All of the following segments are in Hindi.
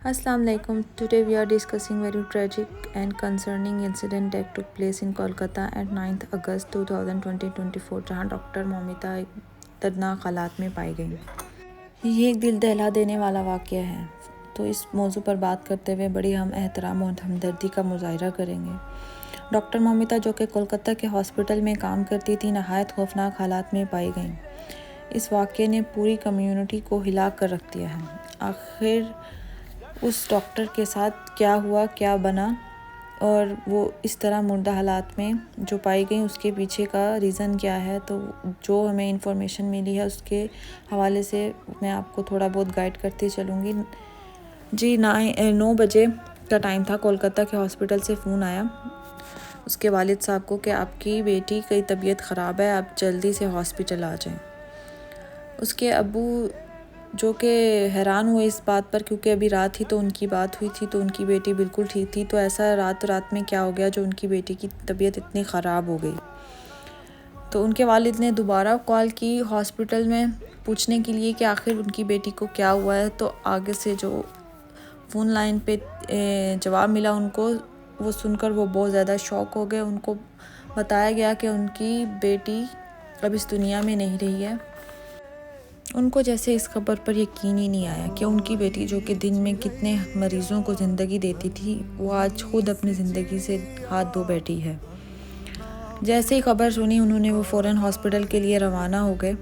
Assalamu alaikum. Today we are discussing very tragic and concerning incident that took place in Kolkata at 9th August 2024 जहां डॉक्टर मोमिता एक दर्दनाक हालात में पाई गई। ये एक दिल दहला देने वाला वाक़या है, तो इस मौजू पर बात करते हुए बड़ी हम एहतराम और हमदर्दी का मुजाहिरा करेंगे। डॉक्टर मोमिता जो कि कोलकाता के हॉस्पिटल में काम करती थी, नहायत खौफनाक हालात में पाई गई। इस वाक़ये ने पूरी कम्युनिटी को हिला कर रख दिया है। आखिर उस डॉक्टर के साथ क्या हुआ, क्या बना और वो इस तरह मुर्दा हालात में जो पाई गई, उसके पीछे का रीज़न क्या है, तो जो हमें इंफॉर्मेशन मिली है उसके हवाले से मैं आपको थोड़ा बहुत गाइड करती चलूँगी। जी 9 बजे का टाइम था। कोलकाता के हॉस्पिटल से फ़ोन आया उसके वालिद साहब को कि आपकी बेटी की तबीयत ख़राब है, आप जल्दी से हॉस्पिटल आ जाएं। उसके अब्बू जो कि हैरान हुए इस बात पर, क्योंकि अभी रात ही तो उनकी बात हुई थी, तो उनकी बेटी बिल्कुल ठीक थी, तो ऐसा रात में क्या हो गया जो उनकी बेटी की तबीयत इतनी ख़राब हो गई। तो उनके वालिद ने दोबारा कॉल की हॉस्पिटल में पूछने के लिए कि आखिर उनकी बेटी को क्या हुआ है। तो आगे से जो फ़ोन लाइन पे जवाब मिला उनको, वो सुनकर वो बहुत ज़्यादा शॉक हो गए। उनको बताया गया कि उनकी बेटी अब इस दुनिया में नहीं रही है। उनको जैसे इस खबर पर यकीन ही नहीं आया कि उनकी बेटी जो कि दिन में कितने मरीज़ों को ज़िंदगी देती थी, वो आज खुद अपनी ज़िंदगी से हाथ धो बैठी है। जैसे ही खबर सुनी, उन्होंने वो फ़ौरन हॉस्पिटल के लिए रवाना हो गए।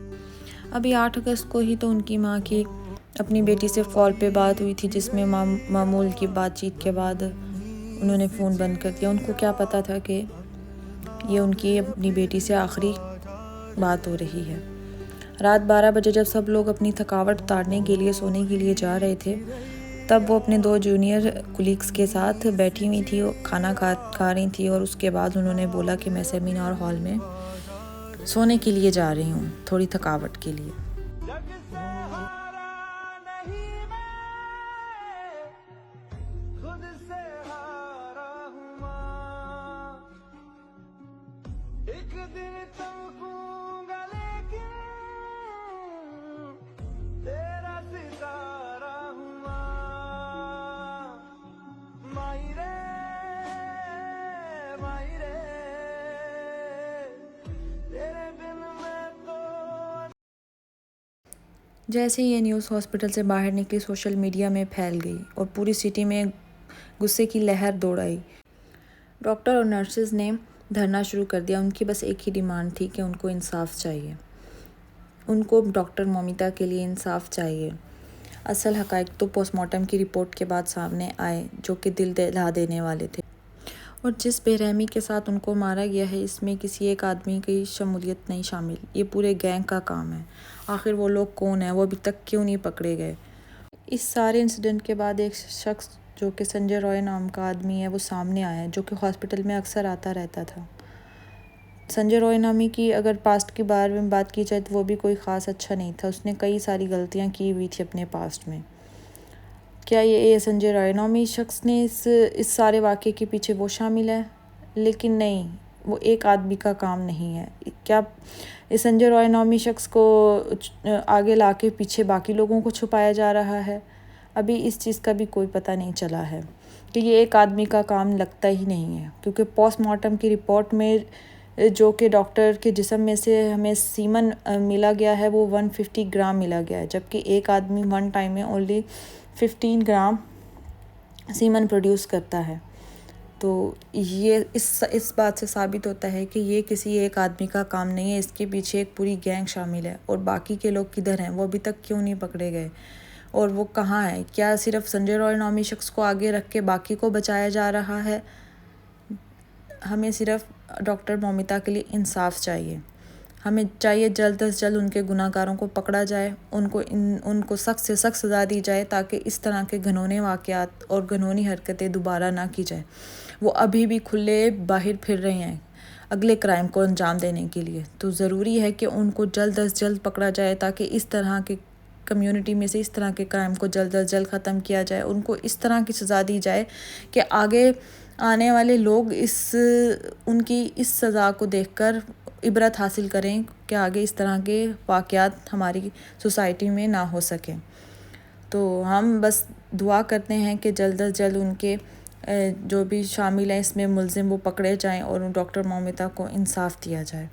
अभी 8 अगस्त को ही तो उनकी माँ की अपनी बेटी से कॉल पे बात हुई थी, जिसमें मामूल की बातचीत के बाद उन्होंने फ़ोन बंद कर दिया। उनको क्या पता था कि ये उनकी अपनी बेटी से आखिरी बात हो रही है। रात 12 बजे जब सब लोग अपनी थकावट उतारने के लिए सोने के लिए जा रहे थे, तब वो अपने 2 जूनियर कुलीग्स के साथ बैठी हुई थी, खाना खा रही थी, और उसके बाद उन्होंने बोला कि मैं सेमिनार हॉल में सोने के लिए जा रही हूँ थोड़ी थकावट के लिए। जैसे ही ये न्यूज़ हॉस्पिटल से बाहर निकली, सोशल मीडिया में फैल गई और पूरी सिटी में गुस्से की लहर दौड़ आई। डॉक्टर और नर्सेज ने धरना शुरू कर दिया। उनकी बस एक ही डिमांड थी कि उनको इंसाफ चाहिए, उनको डॉक्टर मोमिता के लिए इंसाफ चाहिए। असल हक़ाइक़ तो पोस्टमार्टम की रिपोर्ट के बाद सामने आए, जो कि दिल दहला देने वाले थे। और जिस बेरहमी के साथ उनको मारा गया है, इसमें किसी एक आदमी की शमूलियत नहीं शामिल, ये पूरे गैंग का काम है। आखिर वो लोग कौन है, वो अभी तक क्यों नहीं पकड़े गए? इस सारे इंसिडेंट के बाद एक शख्स जो कि संजय रॉय नाम का आदमी है, वो सामने आया है, जो कि हॉस्पिटल में अक्सर आता रहता था। संजय रॉय नामी की अगर पास्ट के बारे में बात की जाए तो वो भी कोई ख़ास अच्छा नहीं था। उसने कई सारी गलतियां की हुई थी अपने पास्ट में। क्या ये संजय रॉय नामी शख्स ने इस सारे वाक़े के पीछे वो शामिल है? लेकिन नहीं, वो एक आदमी का काम नहीं है। क्या इस संजय रॉय नामी शख्स को आगे ला के पीछे बाकी लोगों को छुपाया जा रहा है? अभी इस चीज़ का भी कोई पता नहीं चला है कि ये एक आदमी का काम लगता ही नहीं है, क्योंकि पोस्टमार्टम की रिपोर्ट में जो कि डॉक्टर के जिस्म में से हमें सीमन मिला गया है, वो 150 ग्राम मिला गया है, जबकि एक आदमी वन टाइम में ओनली 15 ग्राम सीमन प्रोड्यूस करता है। तो ये इस बात से साबित होता है कि ये किसी एक आदमी का काम नहीं है, इसके पीछे एक पूरी गैंग शामिल है। और बाकी के लोग किधर हैं, वो अभी तक क्यों नहीं पकड़े गए, और वो कहाँ है? क्या सिर्फ संजय रॉय नामी शख्स को आगे रख के बाकी को बचाया जा रहा है? हमें सिर्फ डॉक्टर मोमिता के लिए इंसाफ चाहिए। हमें चाहिए जल्द से जल्द उनके गुनाहगारों को पकड़ा जाए, उनको सख्त से सख्त सज़ा दी जाए, ताकि इस तरह के घिनौने वाक़यात और घिनौनी हरकतें दोबारा ना की जाए। वो अभी भी खुले बाहर फिर रहे हैं अगले क्राइम को अंजाम देने के लिए। तो ज़रूरी है कि उनको जल्द से जल्द पकड़ा जाए, ताकि इस तरह के कम्युनिटी में से इस तरह के क्राइम को जल्द से जल्द ख़त्म किया जाए। उनको इस तरह की सज़ा दी जाए कि आगे आने वाले लोग उनकी इस सज़ा को देखकर इबरत हासिल करें कि आगे इस तरह के वाक़यात हमारी सोसाइटी में ना हो सकें। तो हम बस दुआ करते हैं कि जल्द अज जल्द उनके जो भी शामिल हैं इसमें मुलजिम वो पकड़े जाएं और उन डॉक्टर मौमिता को इंसाफ दिया जाए।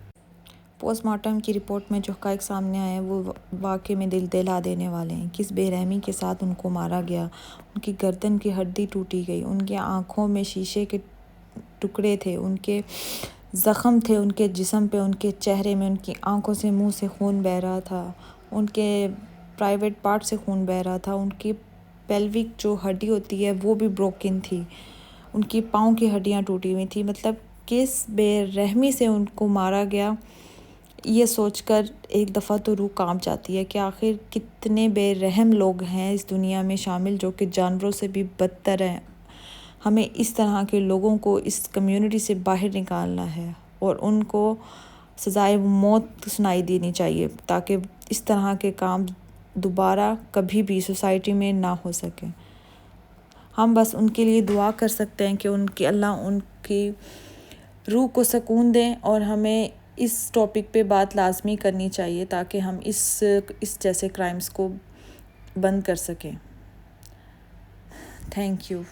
पोस्टमार्टम की रिपोर्ट में जो हक़ाइक़ सामने आए हैं वो वाकई में दिल दहला देने वाले हैं। किस बेरहमी के साथ उनको मारा गया, उनकी गर्दन की हड्डी टूटी गई, उनकी आँखों में शीशे के टुकड़े थे, उनके ज़ख़म थे उनके जिस्म पे, उनके चेहरे में, उनकी आँखों से मुंह से खून बह रहा था, उनके प्राइवेट पार्ट से खून बह रहा था, उनकी पेल्विक जो हड्डी होती है वो भी ब्रोकन थी, उनकी पाँव की हड्डियाँ टूटी हुई थी। मतलब किस बेरहमी से उनको मारा गया, ये सोचकर एक दफ़ा तो रूह कांप जाती है कि आखिर कितने बेरहम लोग हैं इस दुनिया में शामिल जो कि जानवरों से भी बदतर हैं। हमें इस तरह के लोगों को इस कम्युनिटी से बाहर निकालना है और उनको सज़ाए मौत सुनाई देनी चाहिए ताकि इस तरह के काम दोबारा कभी भी सोसाइटी में ना हो सके। हम बस उनके लिए दुआ कर सकते हैं कि उनकी अल्लाह उनकी रूह को सुकून दें और हमें इस टॉपिक पे बात लाजमी करनी चाहिए ताकि हम इस जैसे क्राइम्स को बंद कर सकें। Thank you.